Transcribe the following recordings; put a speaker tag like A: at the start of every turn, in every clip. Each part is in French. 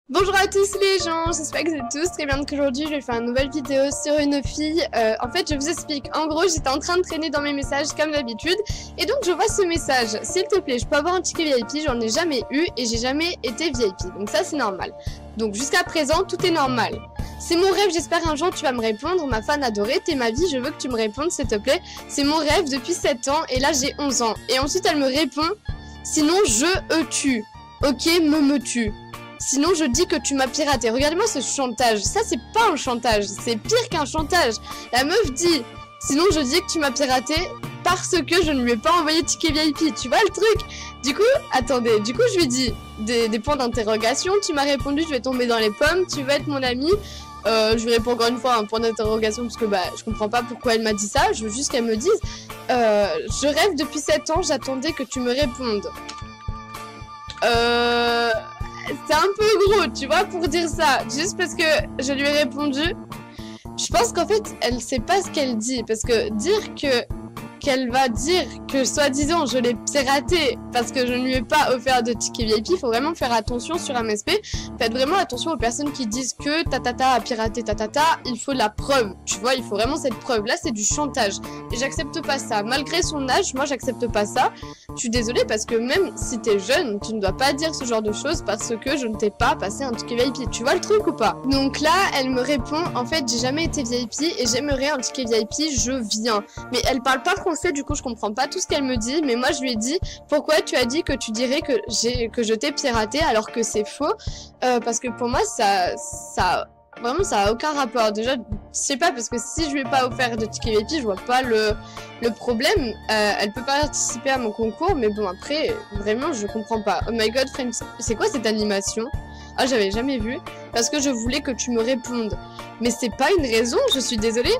A: Bonjour à tous les gens, j'espère que vous êtes tous très bien. Donc aujourd'hui je vais faire une nouvelle vidéo sur une fille. En fait je vous explique, en gros j'étais en train de traîner dans mes messages comme d'habitude. Et donc je vois ce message, s'il te plaît je peux avoir un ticket VIP, j'en ai jamais eu et j'ai jamais été VIP. Donc ça c'est normal. Donc jusqu'à présent tout est normal. C'est mon rêve, j'espère un jour tu vas me répondre, ma fan adorée, t'es ma vie, je veux que tu me répondes s'il te plaît. C'est mon rêve depuis 7 ans et là j'ai 11 ans. Et ensuite elle me répond, sinon je tue. Ok, me tue. Sinon je dis que tu m'as piraté. Regardez-moi ce chantage. Ça c'est pas un chantage, c'est pire qu'un chantage. La meuf dit, sinon je dis que tu m'as piraté parce que je ne lui ai pas envoyé de ticket VIP. Tu vois le truc? Du coup, attendez, du coup je lui dis des points d'interrogation. Tu m'as répondu, je vais tomber dans les pommes, tu vas être mon ami. Je lui réponds encore une fois un point d'interrogation parce que bah je comprends pas pourquoi elle m'a dit ça. Je veux juste qu'elle me dise je rêve depuis 7 ans, j'attendais que tu me répondes. C'est un peu gros, tu vois, pour dire ça. Juste parce que je lui ai répondu. Je pense qu'en fait, elle sait pas ce qu'elle dit. Parce que dire qu'elle va dire que soi-disant je l'ai piraté parce que je ne lui ai pas offert de ticket VIP, il faut vraiment faire attention sur MSP. Faites vraiment attention aux personnes qui disent que tatata a piraté tatata, il faut la preuve, tu vois, il faut vraiment cette preuve. Là c'est du chantage et j'accepte pas ça, malgré son âge, moi j'accepte pas ça. Je suis désolée parce que même si t'es jeune, tu ne dois pas dire ce genre de choses parce que je ne t'ai pas passé un ticket VIP, tu vois le truc ou pas? Donc là elle me répond, en fait j'ai jamais été VIP et j'aimerais un ticket VIP, je viens. Mais elle parle pas français, du coup je comprends pas tout ce qu'elle me dit, mais moi je lui ai dit pourquoi tu as dit que tu dirais que je t'ai piraté alors que c'est faux, parce que pour moi vraiment ça a aucun rapport. Déjà je sais pas, parce que si je lui ai pas offert de ticket VIP je vois pas le problème. Elle peut pas participer à mon concours, mais bon après vraiment je comprends pas. Oh my god friends, c'est quoi cette animation? Ah j'avais jamais vu, parce que je voulais que tu me répondes, mais c'est pas une raison, je suis désolée.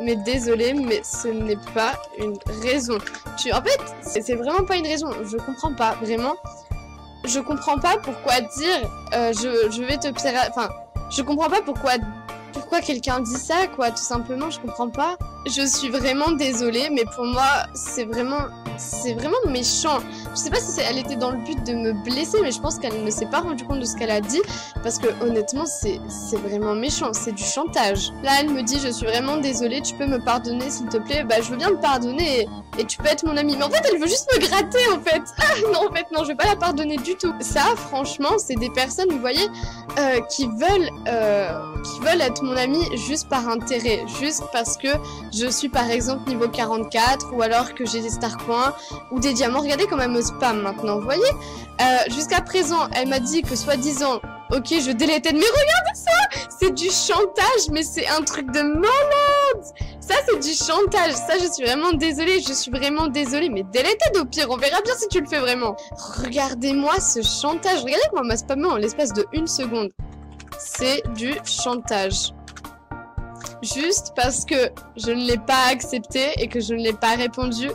A: Mais désolé, mais ce n'est pas une raison. En fait, c'est vraiment pas une raison. Je comprends pas, vraiment. Je comprends pas pourquoi dire je vais te pirater. Enfin, je comprends pas pourquoi quelqu'un dit ça, quoi. Tout simplement, je comprends pas. Je suis vraiment désolée, mais pour moi, c'est vraiment méchant. Je sais pas si elle était dans le but de me blesser, mais je pense qu'elle ne s'est pas rendue compte de ce qu'elle a dit, parce que honnêtement, c'est vraiment méchant, c'est du chantage. Là, elle me dit, je suis vraiment désolée, tu peux me pardonner s'il te plaît? Bah, je veux bien me pardonner et tu peux être mon amie. Mais en fait, elle veut juste me gratter, en fait. Ah, non, en fait, non, je vais pas la pardonner du tout. Ça, franchement, c'est des personnes, vous voyez, qui veulent être mon amie juste par intérêt, juste parce que je suis par exemple niveau 44 ou alors que j'ai des star coins ou des diamants. Regardez comment elle me spam maintenant, vous voyez. Jusqu'à présent elle m'a dit que soi-disant ok je délétais, mais regardez ça, c'est du chantage, mais c'est un truc de malade. Ça c'est du chantage, ça je suis vraiment désolée, mais délétez au pire, on verra bien si tu le fais vraiment. Regardez-moi ce chantage, regardez comment elle m'a spammé en l'espace de 1 seconde. C'est du chantage. Juste parce que je ne l'ai pas accepté et que je ne l'ai pas répondu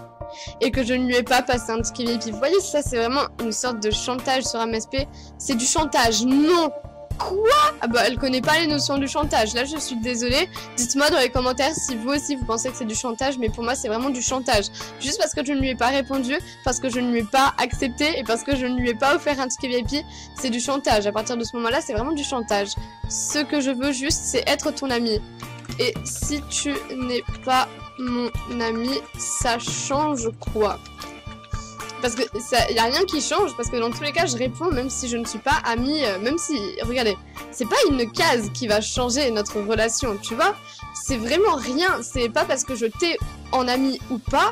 A: et que je ne lui ai pas passé un ticket VIP. Vous voyez, ça c'est vraiment une sorte de chantage sur MSP. C'est du chantage, non. Quoi? Ah bah elle connaît pas les notions du chantage. Là je suis désolée. Dites-moi dans les commentaires si vous aussi vous pensez que c'est du chantage, mais pour moi c'est vraiment du chantage. Juste parce que je ne lui ai pas répondu, parce que je ne lui ai pas accepté et parce que je ne lui ai pas offert un ticket VIP, c'est du chantage. À partir de ce moment-là, c'est vraiment du chantage. Ce que je veux juste, c'est être ton ami. Et si tu n'es pas mon ami, ça change quoi? Parce que y a rien qui change, parce que dans tous les cas je réponds même si je ne suis pas amie, même si, regardez, c'est pas une case qui va changer notre relation, tu vois. C'est vraiment rien, c'est pas parce que je t'ai en ami ou pas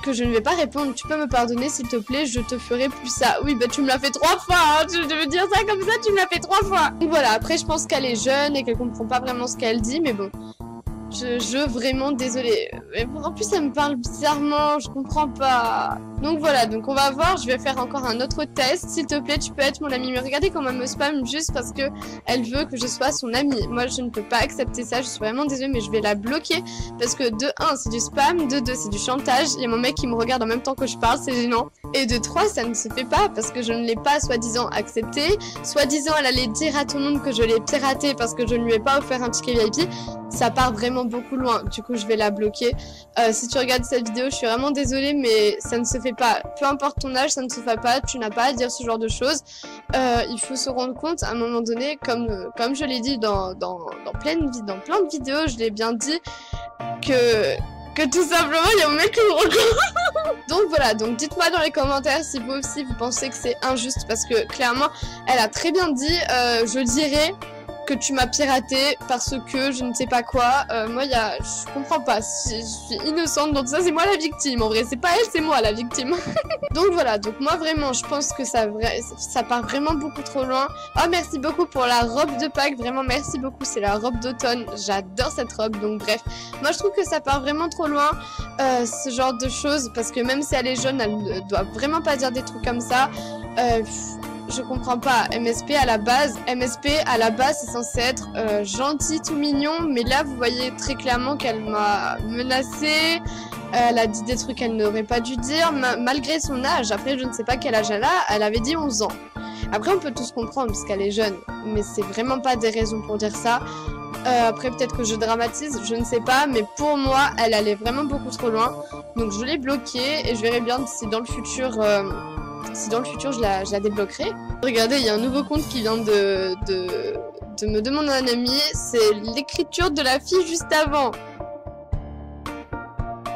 A: que je ne vais pas répondre. Tu peux me pardonner s'il te plaît, je te ferai plus ça. Oui bah tu me l'as fait 3 fois, hein. Tu veux dire ça comme ça, tu me l'as fait 3 fois. Donc voilà, après je pense qu'elle est jeune et qu'elle comprend pas vraiment ce qu'elle dit, mais bon. Vraiment désolée. Mais en plus elle me parle bizarrement, je comprends pas. Donc voilà, donc on va voir, je vais faire encore un autre test. S'il te plaît, tu peux être mon amie. Mais regardez comment elle me spamme juste parce que elle veut que je sois son amie. Moi je ne peux pas accepter ça, je suis vraiment désolée, mais je vais la bloquer. Parce que de 1 c'est du spam, de 2 c'est du chantage. Il y a mon mec qui me regarde en même temps que je parle, c'est gênant. Et de 3 ça ne se fait pas parce que je ne l'ai pas soi-disant accepté. Soi-disant elle allait dire à tout le monde que je l'ai piraté parce que je ne lui ai pas offert un ticket VIP. ça part vraiment beaucoup loin. Du coup, je vais la bloquer. Si tu regardes cette vidéo, je suis vraiment désolée, mais ça ne se fait pas. Peu importe ton âge, ça ne se fait pas. Tu n'as pas à dire ce genre de choses. Il faut se rendre compte à un moment donné, comme je l'ai dit dans plein de vidéos, je l'ai bien dit, que tout simplement, il y a un mec qui me regarde. Donc voilà, donc dites-moi dans les commentaires si vous aussi vous pensez que c'est injuste, parce que clairement, elle a très bien dit, je dirais que tu m'as piraté parce que je ne sais pas quoi. Moi, je comprends pas. Je suis innocente, donc ça, c'est moi la victime. En vrai, c'est pas elle, c'est moi la victime. Donc voilà, donc moi, vraiment, je pense que ça part vraiment beaucoup trop loin. Oh, merci beaucoup pour la robe de Pâques. Vraiment, merci beaucoup. C'est la robe d'automne. J'adore cette robe. Donc bref, moi, je trouve que ça part vraiment trop loin, ce genre de choses. Parce que même si elle est jeune, elle ne doit vraiment pas dire des trucs comme ça. Je comprends pas. MSP à la base, c'est censé être gentil, tout mignon, mais là vous voyez très clairement qu'elle m'a menacée. Elle a dit des trucs qu'elle n'aurait pas dû dire, malgré son âge. Après, je ne sais pas quel âge elle a. Elle avait dit 11 ans. Après, on peut tous comprendre parce qu'elle est jeune, mais c'est vraiment pas des raisons pour dire ça. Après, peut-être que je dramatise, je ne sais pas, mais pour moi, elle allait vraiment beaucoup trop loin. Donc, je l'ai bloquée et je verrai bien si dans le futur. Si dans le futur je la débloquerai. Regardez, il y a un nouveau compte qui vient de me demander un ami. C'est l'écriture de la fille juste avant.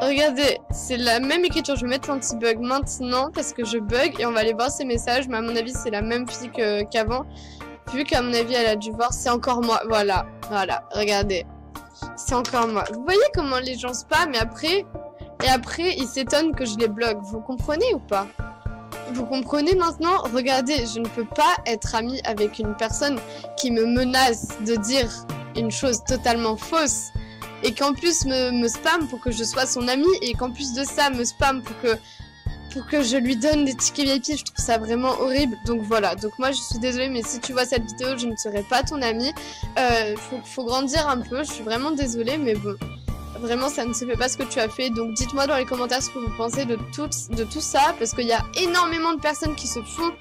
A: Regardez, c'est la même écriture. Je vais mettre l'anti-bug maintenant parce que je bug et on va aller voir ses messages. Mais à mon avis, c'est la même fille qu'avant. Vu qu'à mon avis, elle a dû voir. C'est encore moi. Voilà, regardez. C'est encore moi. Vous voyez comment les gens spamment et après, ils s'étonnent que je les bloque. Vous comprenez ou pas ? Vous comprenez maintenant? Regardez, je ne peux pas être amie avec une personne qui me menace de dire une chose totalement fausse et qu'en plus me spamme pour que je sois son amie et qu'en plus de ça me spamme pour que je lui donne des tickets VIP. Je trouve ça vraiment horrible. Donc voilà, donc moi je suis désolée, mais si tu vois cette vidéo, je ne serai pas ton amie. Faut grandir un peu, je suis vraiment désolée, mais bon. Vraiment, ça ne se fait pas ce que tu as fait. Donc, dites-moi dans les commentaires ce que vous pensez de tout ça. Parce qu'il y a énormément de personnes qui se font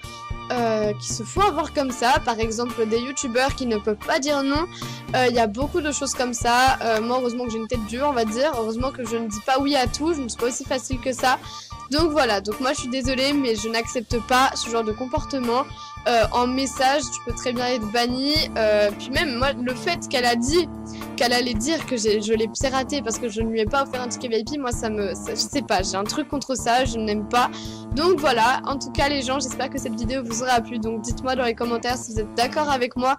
A: avoir comme ça. Par exemple, des youtubeurs qui ne peuvent pas dire non. Il y a beaucoup de choses comme ça. Moi, heureusement que j'ai une tête dure, on va dire. Heureusement que je ne dis pas oui à tout. Je ne suis pas aussi facile que ça. Donc, voilà. Donc, moi, je suis désolée, mais je n'accepte pas ce genre de comportement. En message, tu peux très bien être banni. Puis même, moi, le fait qu'elle a dit qu'elle allait dire que je l'ai piraté parce que je ne lui ai pas offert un ticket VIP, moi, je sais pas, j'ai un truc contre ça, je n'aime pas. Donc voilà, en tout cas, les gens, j'espère que cette vidéo vous aura plu. Donc dites-moi dans les commentaires si vous êtes d'accord avec moi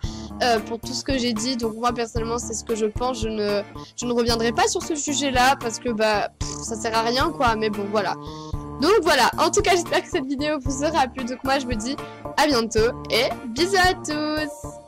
A: pour tout ce que j'ai dit. Donc moi, personnellement, c'est ce que je pense. Je ne reviendrai pas sur ce sujet-là parce que ça sert à rien, quoi. Mais bon, voilà. Donc voilà, en tout cas, j'espère que cette vidéo vous aura plu. Donc moi, je vous dis à bientôt et bisous à tous!